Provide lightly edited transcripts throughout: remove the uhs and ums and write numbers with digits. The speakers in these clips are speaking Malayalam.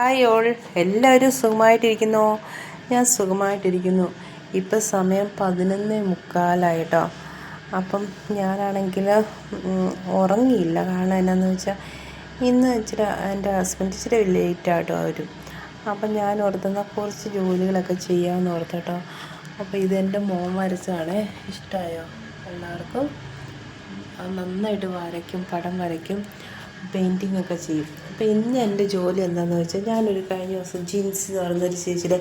ഹായ് ഓൾ, എല്ലാവരും സുഖമായിട്ടിരിക്കുന്നോ? ഞാൻ സുഖമായിട്ടിരിക്കുന്നു. ഇപ്പം സമയം 11:45. അപ്പം ഞാനാണെങ്കിൽ ഉറങ്ങിയില്ല. കാരണം എന്നാന്ന് വെച്ചാൽ ഇന്ന് ഇച്ചിരി എൻ്റെ ഹസ്ബൻഡ് ഇച്ചിരി ലേറ്റായിട്ടോ വരും. അപ്പം ഞാൻ ഓർത്തുന്ന കുറച്ച് ജോലികളൊക്കെ ചെയ്യാമെന്ന് ഓർത്തോട്ടോ. അപ്പോൾ ഇതെൻ്റെ മോൻ വരച്ചാണ്. ഇഷ്ടമായോ എല്ലാവർക്കും? നന്നായിട്ട് വരയ്ക്കും, പടം വരയ്ക്കും, പെയിൻറ്റിങ് ഒക്കെ ചെയ്യും. അപ്പോൾ ഇന്ന് എൻ്റെ ജോലി എന്താണെന്ന് വെച്ചാൽ, ഞാനൊരു കഴിഞ്ഞ ദിവസം ജിൻസി എന്ന് പറയുന്നൊരു ചേച്ചിയുടെ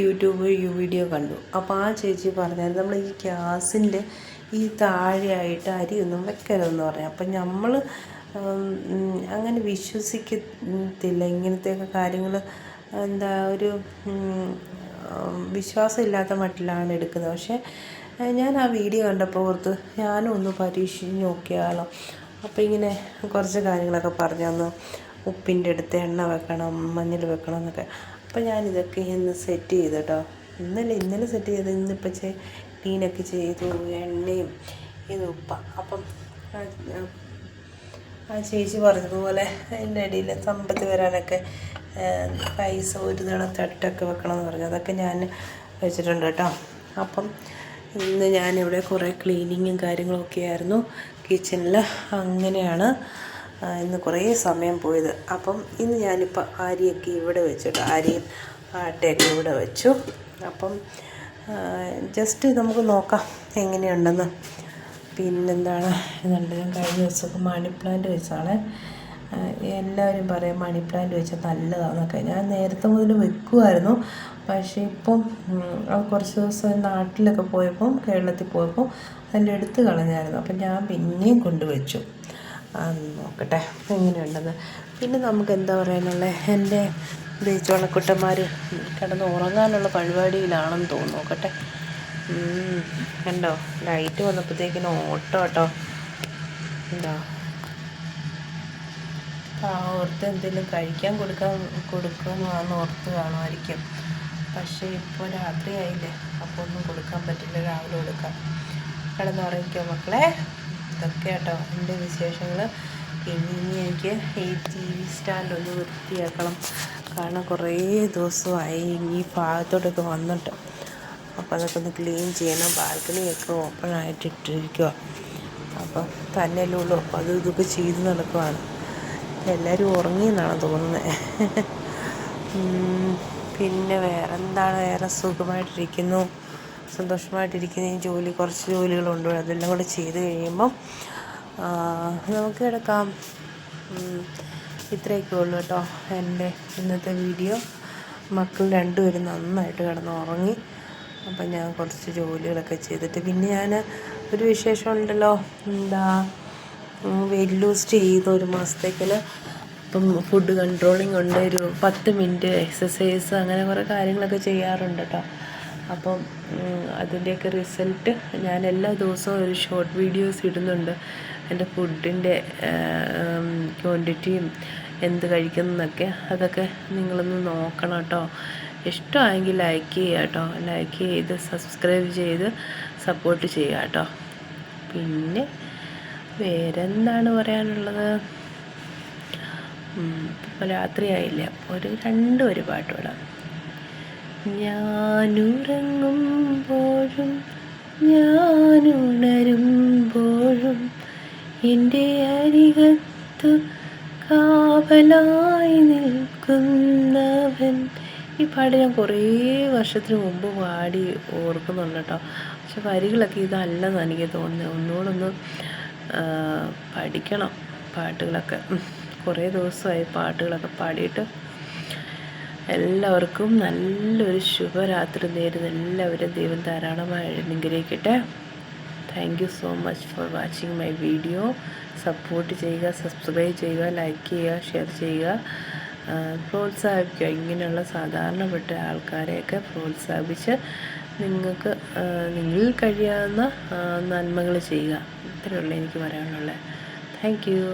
യൂട്യൂബ് വീഡിയോ കണ്ടു. അപ്പോൾ ആ ചേച്ചി പറഞ്ഞായിരുന്നു, നമ്മൾ ഈ ഗ്യാസിൻ്റെ ഈ താഴെയായിട്ട് അരിയൊന്നും വെക്കരുതെന്ന് പറഞ്ഞു. അപ്പം നമ്മൾ അങ്ങനെ വിശ്വസിക്കത്തില്ല ഇങ്ങനത്തെയൊക്കെ കാര്യങ്ങൾ. എന്താ ഒരു വിശ്വാസമില്ലാത്ത മട്ടിലാണ് എടുക്കുന്നത്. പക്ഷേ ഞാൻ ആ വീഡിയോ കണ്ടപ്പോൾ ഓർത്ത് ഞാനും ഒന്ന് പരീക്ഷിച്ച് നോക്കിയാലോ. അപ്പോൾ ഇങ്ങനെ കുറച്ച് കാര്യങ്ങളൊക്കെ പറഞ്ഞു തന്നു. ഉപ്പിൻ്റെ അടുത്ത് എണ്ണ വെക്കണം, മഞ്ഞൾ വെക്കണം എന്നൊക്കെ. അപ്പോൾ ഞാനിതൊക്കെ ഇന്ന് സെറ്റ് ചെയ്തു കേട്ടോ. ഇന്നലെ സെറ്റ് ചെയ്ത് ഇന്നിപ്പോൾ ക്ലീനൊക്കെ ചെയ്തു. എണ്ണയും ഇത് ഉപ്പ. അപ്പം ആ ചേച്ചി പറഞ്ഞതുപോലെ അതിൻ്റെ ഇടയിൽ സമ്പത്ത് വരാനൊക്കെ പൈസ ഒരു തട്ടൊക്കെ വെക്കണമെന്ന് പറഞ്ഞു. അതൊക്കെ ഞാൻ വെച്ചിട്ടുണ്ട് കേട്ടോ. അപ്പം ഇന്ന് ഞാനിവിടെ കുറേ ക്ലീനിങ്ങും കാര്യങ്ങളൊക്കെ ആയിരുന്നു കിച്ചണിൽ. അങ്ങനെയാണ് ഇന്ന് കുറേ സമയം പോയത്. അപ്പം ഇന്ന് ഞാനിപ്പോൾ അരിയൊക്കെ ഇവിടെ വെച്ചിട്ട് അരിയും ആട്ടയൊക്കെ ഇവിടെ വെച്ചു. അപ്പം ജസ്റ്റ് നമുക്ക് നോക്കാം എങ്ങനെയുണ്ടെന്ന്. പിന്നെന്താണ് ഇതുണ്ട്. ഞാൻ കഴിഞ്ഞ ദിവസമൊക്കെ മണി പ്ലാന്റ് വെച്ചാണ്. എല്ലാവരും പറയും മണി പ്ലാന്റ് വെച്ചാൽ നല്ലതാണെന്നൊക്കെ. ഞാൻ നേരത്തെ മുതൽ വെക്കുമായിരുന്നു. പക്ഷേ ഇപ്പം കുറച്ച് ദിവസം നാട്ടിലൊക്കെ പോയപ്പം, കേരളത്തിൽ പോയപ്പോൾ അതിൻ്റെ എടുത്ത് കളഞ്ഞായിരുന്നു. അപ്പം ഞാൻ പിന്നെയും കൊണ്ടുവച്ചു. നോക്കട്ടെ എങ്ങനെയുണ്ടെന്ന്. പിന്നെ നമുക്ക് എന്താ പറയാനുള്ളത്, എൻ്റെ ചോളക്കുട്ടന്മാർ കിടന്ന് ഉറങ്ങാനുള്ള പരിപാടിയിലാണെന്ന് തോന്നുന്നു. നോക്കട്ടെ. കണ്ടോ, ലൈറ്റ് വന്നപ്പോഴത്തേക്കിനും ഓട്ടോ കേട്ടോ. എന്താ ഓർത്ത് എന്തെങ്കിലും കഴിക്കാൻ കൊടുക്കാമെന്ന് ഓർത്ത് കാണുമായിരിക്കും. പക്ഷേ ഇപ്പോൾ രാത്രിയായില്ലേ, അപ്പോൾ ഒന്നും കൊടുക്കാൻ പറ്റില്ല. രാവിലെ കൊടുക്കാം. കിടന്നുറങ്ങിക്കോ മക്കളെ. ഇതൊക്കെ കേട്ടോ എൻ്റെ വിശേഷങ്ങൾ. പിന്നെ ഇനി എനിക്ക് ഈ TV സ്റ്റാൻഡ് ഒന്ന് വൃത്തിയാക്കണം. കാരണം കുറേ ദിവസമായി ഈ ഭാഗത്തോട്ടൊക്കെ വന്നിട്ട്. അപ്പോൾ അതൊക്കെ ഒന്ന് ക്ലീൻ ചെയ്യണം. ബാൽക്കണിയൊക്കെ ഓപ്പൺ ആയിട്ടിട്ടിരിക്കുക. അപ്പം തന്നെയല്ലേ ഉള്ളൂ. അപ്പോൾ ഇതൊക്കെ ചെയ്ത് നടക്കുവാണ്. എല്ലാവരും ഉറങ്ങിയെന്നാണ് തോന്നുന്നത്. പിന്നെ വേറെ സുഖമായിട്ടിരിക്കുന്നു, സന്തോഷമായിട്ടിരിക്കുന്ന. ഈ കുറച്ച് ജോലികളുണ്ട്. അതെല്ലാം കൂടെ ചെയ്ത് കഴിയുമ്പം നമുക്ക് കിടക്കാം. ഇത്രയൊക്കെ ഉള്ളൂ കേട്ടോ എൻ്റെ ഇന്നത്തെ വീഡിയോ. മക്കൾ രണ്ടുപേരും നന്നായിട്ട് കിടന്ന് ഉറങ്ങി. അപ്പം ഞാൻ കുറച്ച് ജോലികളൊക്കെ ചെയ്തിട്ട്, പിന്നെ ഞാൻ ഒരു വിശേഷം ഉണ്ടല്ലോ. എന്താ വെയിറ്റ് ലൂസ് ചെയ്ത് 1 മാസത്തേക്കിന്. ഇപ്പം ഫുഡ് കൺട്രോളിങ് ഉണ്ട്. ഒരു 10 മിനിറ്റ് എക്സസൈസ്, അങ്ങനെ കുറേ കാര്യങ്ങളൊക്കെ ചെയ്യാറുണ്ട് കേട്ടോ. അപ്പം അതിൻ്റെയൊക്കെ റിസൾട്ട് ഞാൻ എല്ലാ ദിവസവും ഒരു ഷോർട്ട് വീഡിയോസ് ഇടുന്നുണ്ട്. എൻ്റെ ഫുഡിൻ്റെ ക്വാണ്ടിറ്റിയും എന്ത് കഴിക്കുന്നതൊക്കെ, അതൊക്കെ നിങ്ങളൊന്ന് നോക്കണം കേട്ടോ. ഇഷ്ടമായെങ്കിൽ ലൈക്ക് ചെയ്യുക കേട്ടോ. ലൈക്ക് ചെയ്ത് സബ്സ്ക്രൈബ് ചെയ്ത് സപ്പോർട്ട് ചെയ്യുക കേട്ടോ. പിന്നെ വേറെന്താണ് പറയാനുള്ളത്? ഇപ്പോൾ രാത്രിയായില്ല. ഒരു പാട്ട് പാടാം. ഞാനുറങ്ങുമ്പോഴും ഞാനുണരുമ്പോഴും എൻ്റെ അരികത്തു കാവലായി നിൽക്കുന്നവൻ. ഈ പാട്ട് ഞാൻ കുറേ വർഷത്തിന് മുമ്പ് പാടി ഓർക്കുന്നുണ്ട് കേട്ടോ. പക്ഷെ വരികളൊക്കെ ഇതല്ലെന്ന് എനിക്ക് തോന്നുന്നത്. ഒന്നുകൂടൊന്ന് പഠിക്കണം പാട്ടുകളൊക്കെ. കുറേ ദിവസമായി പാട്ടുകളൊക്കെ പാടിയിട്ട്. എല്ലാവർക്കും നല്ലൊരു ശുഭരാത്രി നേരുന്നു. എല്ലാവരും ദൈവം ധാരാളമായി അനുഗ്രഹിക്കട്ടെ. Thank you so much for watching my video. Support ചെയ്യുക, സബ്സ്ക്രൈബ് ചെയ്യുക, ലൈക്ക് ചെയ്യുക, ഷെയർ ചെയ്യുക, പ്രോത്സാഹിപ്പിക്കുക. ഇങ്ങനെയുള്ള സാധാരണപ്പെട്ട ആൾക്കാരെയൊക്കെ പ്രോത്സാഹിപ്പിച്ച് നിങ്ങളിൽ കഴിയാവുന്ന നന്മകൾ ചെയ്യുക. ഇത്രയേ ഉള്ളൂ എനിക്ക് പറയാനുള്ളത്. Thank you.